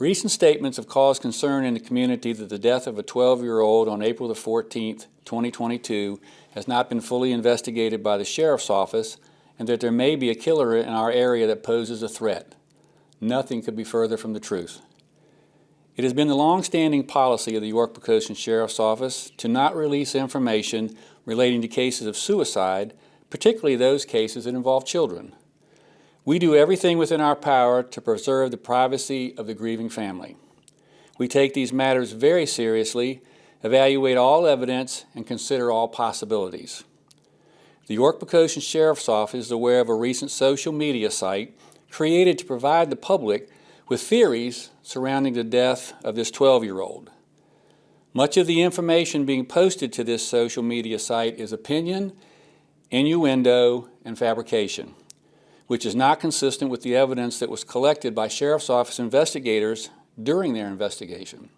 Recent statements have caused concern in the community that the death of a 12-year-old on April the 14th, 2022 has not been fully investigated by the Sheriff's Office and that there may be a killer in our area that poses a threat. Nothing could be further from the truth. It has been the long-standing policy of the York-Poquoson Sheriff's Office to not release information relating to cases of suicide, particularly those cases that involve children. We do everything within our power to preserve the privacy of the grieving family. We take these matters very seriously, evaluate all evidence, and consider all possibilities. The York-Poquoson Sheriff's Office is aware of a recent social media site created to provide the public with theories surrounding the death of this 12-year-old. Much of the information being posted to this social media site is opinion, innuendo, and fabrication, which is not consistent with the evidence that was collected by Sheriff's Office investigators during their investigation.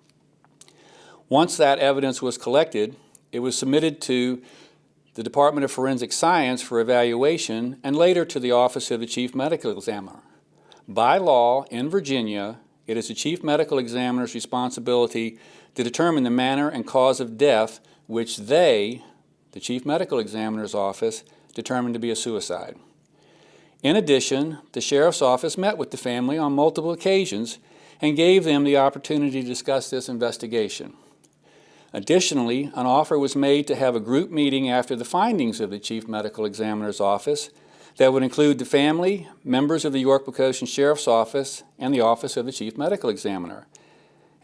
Once that evidence was collected, it was submitted to the Department of Forensic Science for evaluation and later to the Office of the Chief Medical Examiner. By law, in Virginia, it is the Chief Medical Examiner's responsibility to determine the manner and cause of death which they, the Chief Medical Examiner's Office, determined to be a suicide. In addition, the Sheriff's Office met with the family on multiple occasions and gave them the opportunity to discuss this investigation. Additionally, an offer was made to have a group meeting after the findings of the Chief Medical Examiner's Office that would include the family, members of the York-Poquoson Sheriff's Office, and the Office of the Chief Medical Examiner.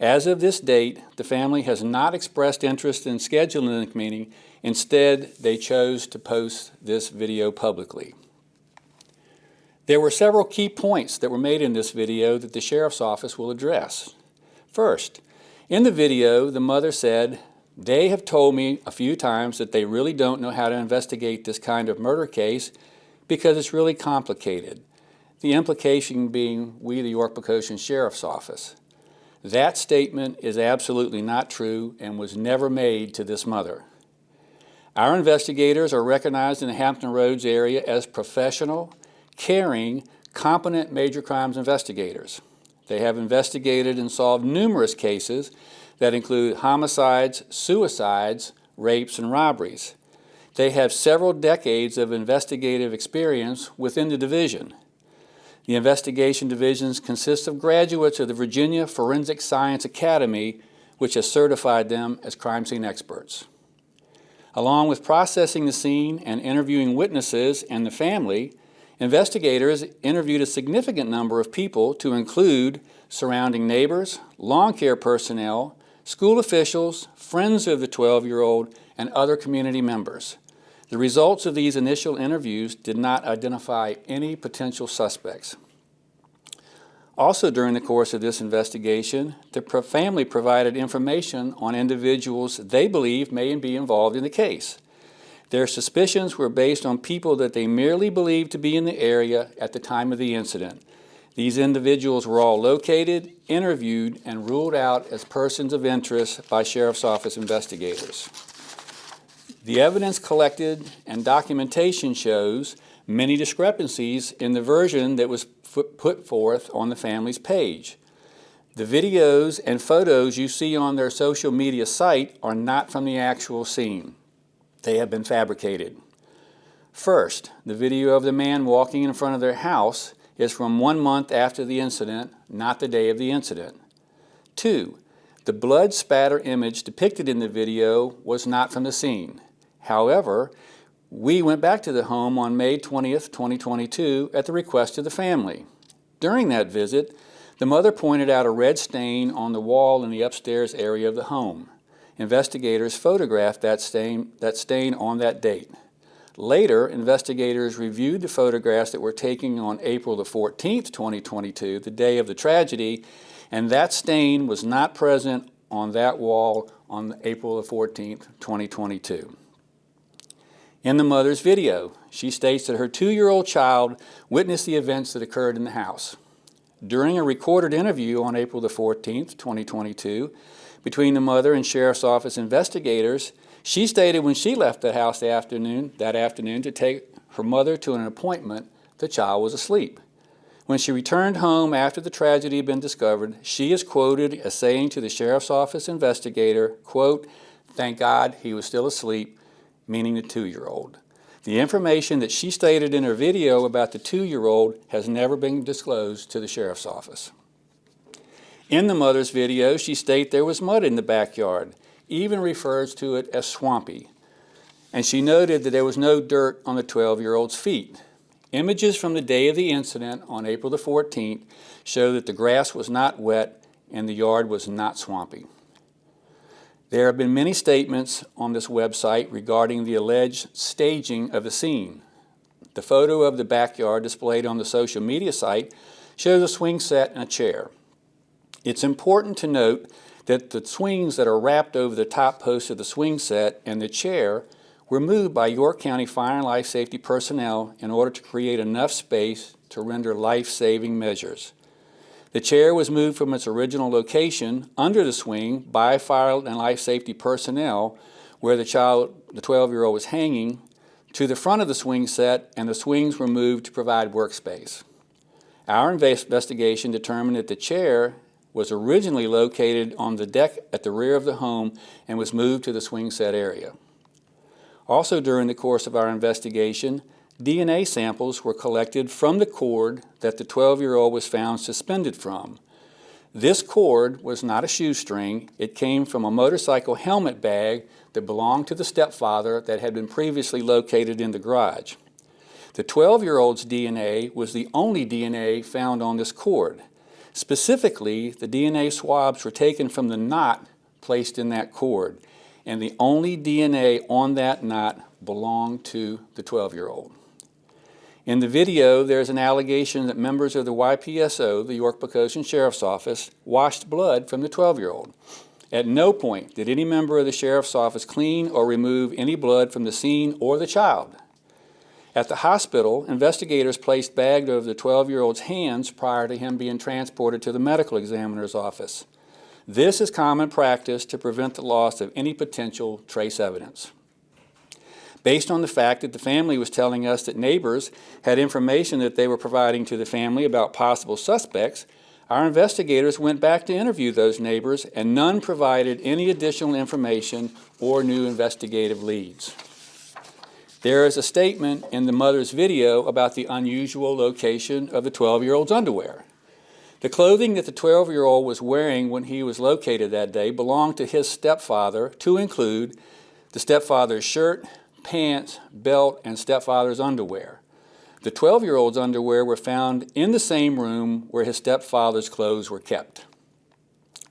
As of this date, the family has not expressed interest in scheduling the meeting. Instead, they chose to post this video publicly. There were several key points that were made in this video that the Sheriff's Office will address. First, in the video, the mother said, "They have told me a few times that they really don't know how to investigate this kind of murder case because it's really complicated." The implication being we, the York-Poquoson Sheriff's Office. That statement is absolutely not true and was never made to this mother. Our investigators are recognized in the Hampton Roads area as professional, caring, competent major crimes investigators. They have investigated and solved numerous cases that include homicides, suicides, rapes, and robberies. They have several decades of investigative experience within the division. The investigation divisions consist of graduates of the Virginia Forensic Science Academy, which has certified them as crime scene experts. Along with processing the scene and interviewing witnesses and the family, investigators interviewed a significant number of people to include surrounding neighbors, lawn care personnel, school officials, friends of the 12-year-old, and other community members. The results of these initial interviews did not identify any potential suspects. Also during the course of this investigation, the family provided information on individuals they believe may be involved in the case. Their suspicions were based on people that they merely believed to be in the area at the time of the incident. These individuals were all located, interviewed, and ruled out as persons of interest by Sheriff's Office investigators. The evidence collected and documentation shows many discrepancies in the version that was put forth on the family's page. The videos and photos you see on their social media site are not from the actual scene. They have been fabricated. First, the video of the man walking in front of their house is from 1 month after the incident, not the day of the incident. 2, the blood spatter image depicted in the video was not from the scene. However, we went back to the home on May 20th, 2022 at the request of the family. During that visit, the mother pointed out a red stain on the wall in the upstairs area of the home. Investigators photographed that stain on that date. Later, investigators reviewed the photographs that were taken on April the 14th, 2022, the day of the tragedy, and that stain was not present on that wall on April the 14th, 2022. In the mother's video, she states that her 2-year-old child witnessed the events that occurred in the house. During a recorded interview on April the 14th, 2022, between the mother and Sheriff's Office investigators, she stated when she left the house that afternoon to take her mother to an appointment, the child was asleep. When she returned home after the tragedy had been discovered, she is quoted as saying to the sheriff's office investigator, quote, "Thank God he was still asleep," meaning the 2-year-old. The information that she stated in her video about the 2-year-old has never been disclosed to the sheriff's office. In the mother's video, she states there was mud in the backyard, even refers to it as swampy. And she noted that there was no dirt on the 12-year-old's feet. Images from the day of the incident on April the 14th show that the grass was not wet and the yard was not swampy. There have been many statements on this website regarding the alleged staging of the scene. The photo of the backyard displayed on the social media site shows a swing set and a chair. It's important to note that the swings that are wrapped over the top post of the swing set and the chair were moved by York County Fire and Life Safety personnel in order to create enough space to render life-saving measures. The chair was moved from its original location under the swing by Fire and Life Safety personnel where the 12-year-old was hanging, to the front of the swing set, and the swings were moved to provide workspace. Our investigation determined that the chair was originally located on the deck at the rear of the home and was moved to the swing set area. Also during the course of our investigation, DNA samples were collected from the cord that the 12-year-old was found suspended from. This cord was not a shoestring. It came from a motorcycle helmet bag that belonged to the stepfather that had been previously located in the garage. The 12-year-old's DNA was the only DNA found on this cord. Specifically, the DNA swabs were taken from the knot placed in that cord, and the only DNA on that knot belonged to the 12-year-old. In the video, there's an allegation that members of the YPSO, the York-Poquoson Sheriff's Office, washed blood from the 12-year-old. At no point did any member of the Sheriff's Office clean or remove any blood from the scene or the child. At the hospital, investigators placed bags over the 12-year-old's hands prior to him being transported to the medical examiner's office. This is common practice to prevent the loss of any potential trace evidence. Based on the fact that the family was telling us that neighbors had information that they were providing to the family about possible suspects, our investigators went back to interview those neighbors, and none provided any additional information or new investigative leads. There is a statement in the mother's video about the unusual location of the 12-year-old's underwear. The clothing that the 12-year-old was wearing when he was located that day belonged to his stepfather, to include the stepfather's shirt, pants, belt, and stepfather's underwear. The 12-year-old's underwear were found in the same room where his stepfather's clothes were kept.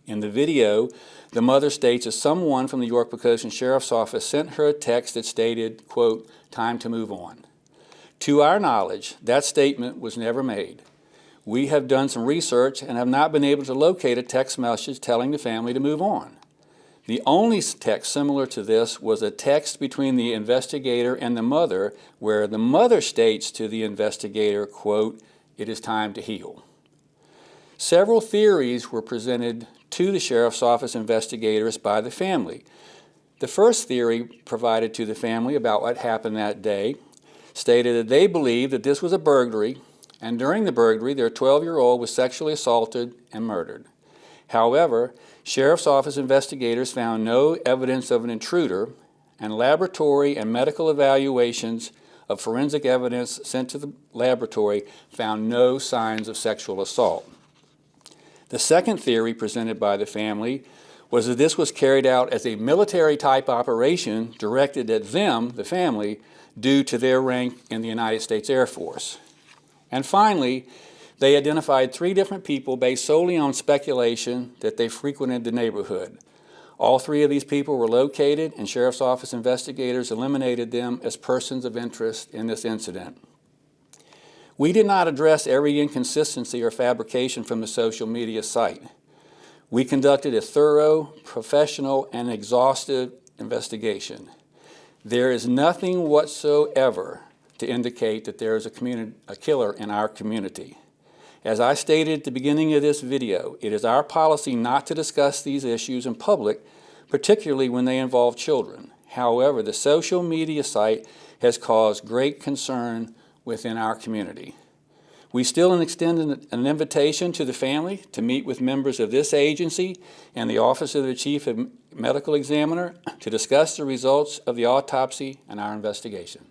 In the video, the mother states that someone from the York-Poquoson Sheriff's Office sent her a text that stated, quote, "Time to move on." To our knowledge, that statement was never made. We have done some research and have not been able to locate a text message telling the family to move on. The only text similar to this was a text between the investigator and the mother, where the mother states to the investigator, quote, "It is time to heal." Several theories were presented to the Sheriff's Office investigators by the family. The first theory provided to the family about what happened that day stated that they believed that this was a burglary, and during the burglary, their 12-year-old was sexually assaulted and murdered. However, Sheriff's Office investigators found no evidence of an intruder, and laboratory and medical evaluations of forensic evidence sent to the laboratory found no signs of sexual assault. The second theory presented by the family was that this was carried out as a military-type operation directed at them, the family, due to their rank in the United States Air Force. And finally, they identified 3 different people based solely on speculation that they frequented the neighborhood. All 3 of these people were located, and Sheriff's Office investigators eliminated them as persons of interest in this incident. We did not address every inconsistency or fabrication from the social media site. We conducted a thorough, professional, and exhaustive investigation. There is nothing whatsoever to indicate that there is a killer in our community. As I stated at the beginning of this video, it is our policy not to discuss these issues in public, particularly when they involve children. However, the social media site has caused great concern within our community. We still extend an invitation to the family to meet with members of this agency and the Office of the Chief Medical Examiner to discuss the results of the autopsy and our investigation.